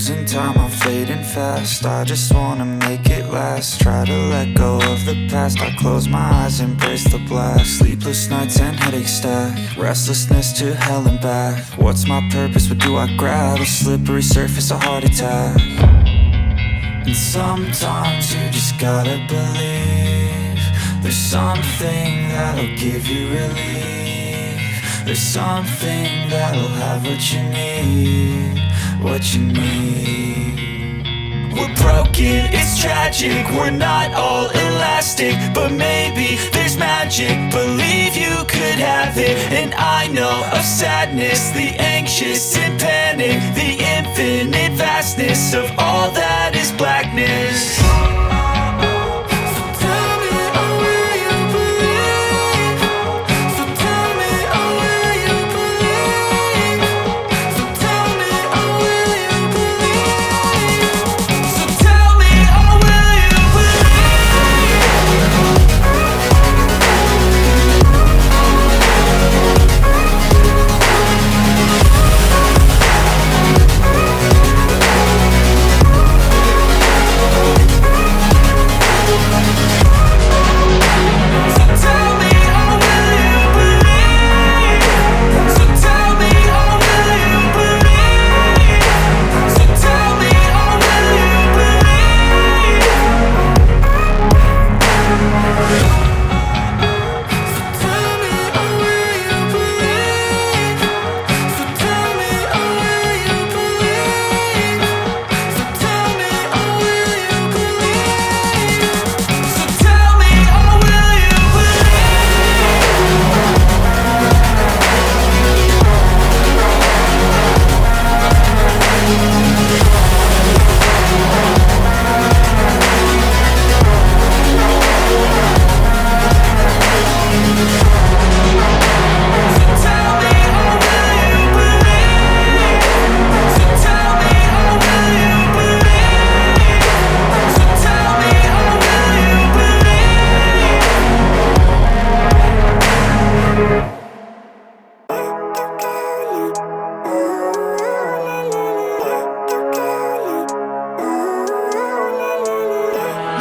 losing time, I'm fading fast. I just wanna make it last. Try to let go of the past. I close my eyes, embrace the blast. Sleepless nights and headaches stack. Restlessness to hell and back. What's my purpose, what do I grab? A slippery surface, a heart attack. And sometimes you just gotta believe there's something that'll give you relief. There's something that'll have what you need, what you need. We're broken, it's tragic, we're not all elastic, but maybe there's magic. Believe you could have it, and I know of sadness, the anxious and panic, the infinite vastness of all that is blackness.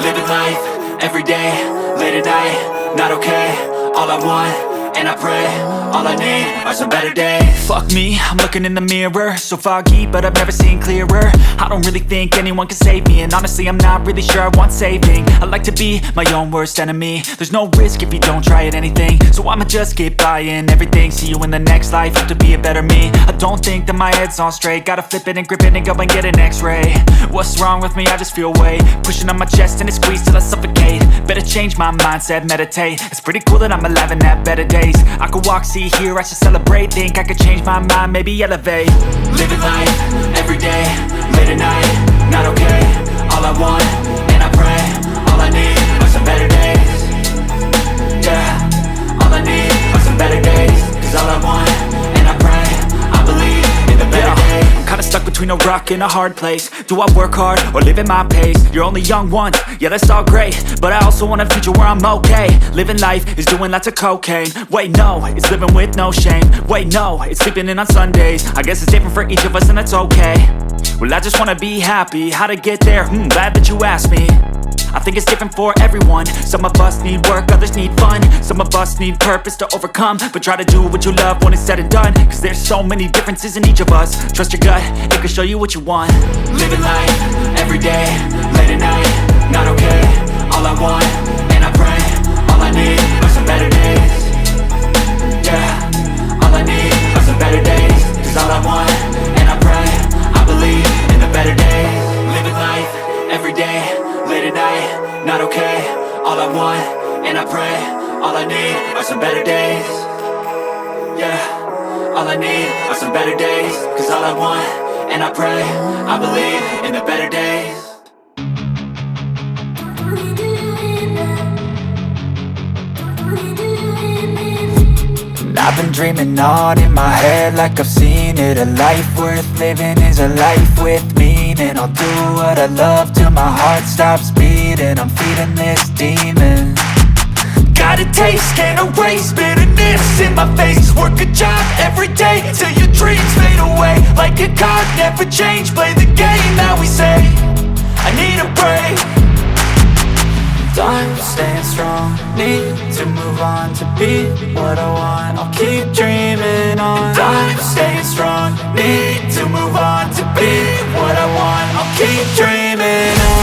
Living life, every day, late at night, not okay. All I want, and I pray, all I need are some better days. Fuck me, I'm looking in the mirror, so foggy, but I've never seen clearer. I don't really think anyone can save me, and honestly I'm not really sure I want saving. I like to be my own worst enemy. There's no risk if you don't try at anything, so I'ma just get buying everything. See you in the next life, have to be a better me. I don't think that my head's on straight, gotta flip it and grip it and go and get an x-ray. What's wrong with me? I just feel weight pushing on my chest and it squeezes till I suffocate. Better change my mindset, meditate. It's pretty cool that I'm alive and have better days. I could walk, see, hear, I should celebrate. Think I could change my mind, maybe elevate. Living life, every day, late at night, not okay. All I want, and I pray, all I need are some better days. Yeah, all I need are some better days. Cause all I want, and I pray, I believe in the better days. I'm kinda stuck between a rock and a hard place. Do I work hard or live at my pace? You're only young once, yeah that's all great, but I also want a future where I'm okay. Living life is doing lots of cocaine. Wait no, it's living with no shame. Wait no, it's sleeping in on Sundays. I guess it's different for each of us and that's okay. Well I just wanna be happy, how to get there? Glad that you asked me. I think it's different for everyone. Some of us need work, others need fun. Some of us need purpose to overcome. But try to do what you love when it's said and done, cause there's so many differences in each of us. Trust your gut, it can show you what you want. Living life, every day, late at night, not okay. All I want, and I pray, all I need are some better days. Yeah, all I need are some better days. Cause all I want, and I pray, I believe in the better days. Living life, every day, late at night, not okay. All I want, and I pray, all I need are some better days. Yeah, all I need are some better days. Cause all I want, and I pray, I believe in the better days. I've been dreaming on in my head like I've seen it. A life worth living is a life with meaning. I'll do what I love till my heart stops beating. I'm feeding this demon. got a taste, can't erase bitterness in my face. Work a job every day till your dreams fade away. Like a card, never change, play the game that we say. I need a break. I'm staying strong, need to move on to be what I want. I'll keep dreaming on. I'm staying strong, need to move on to be what I want. I'll keep dreaming on.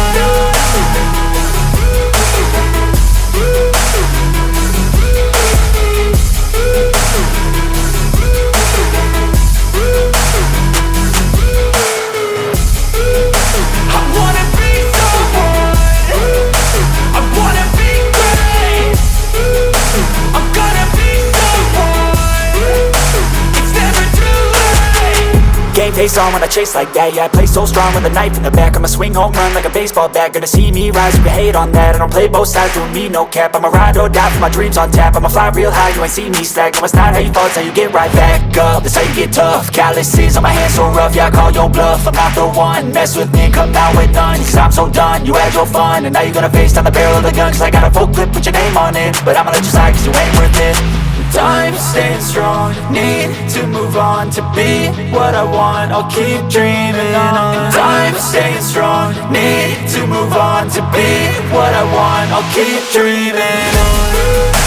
Face on when I chase like that, yeah, I play so strong with a knife in the back. I'ma swing home run like a baseball bat. Gonna see me rise, you can hate on that. I don't play both sides, doing me no cap. I'ma ride or die for my dreams on tap. I'ma fly real high, you ain't see me slack. No, it's not how you fall, it's how you get right back up. That's how you get tough, calluses on my hands so rough. Yeah, I call your bluff, I'm not the one. Mess with me, come out with none. Cause I'm so done, you had your fun. And now you're gonna face down the barrel of the gun. Cause I got a full clip, put your name on it. But I'ma let you slide cause you ain't worth it. I'm staying strong, need to move on to be what I want. I'll keep dreaming on. I'm staying strong, need to move on to be what I want. I'll keep dreaming on.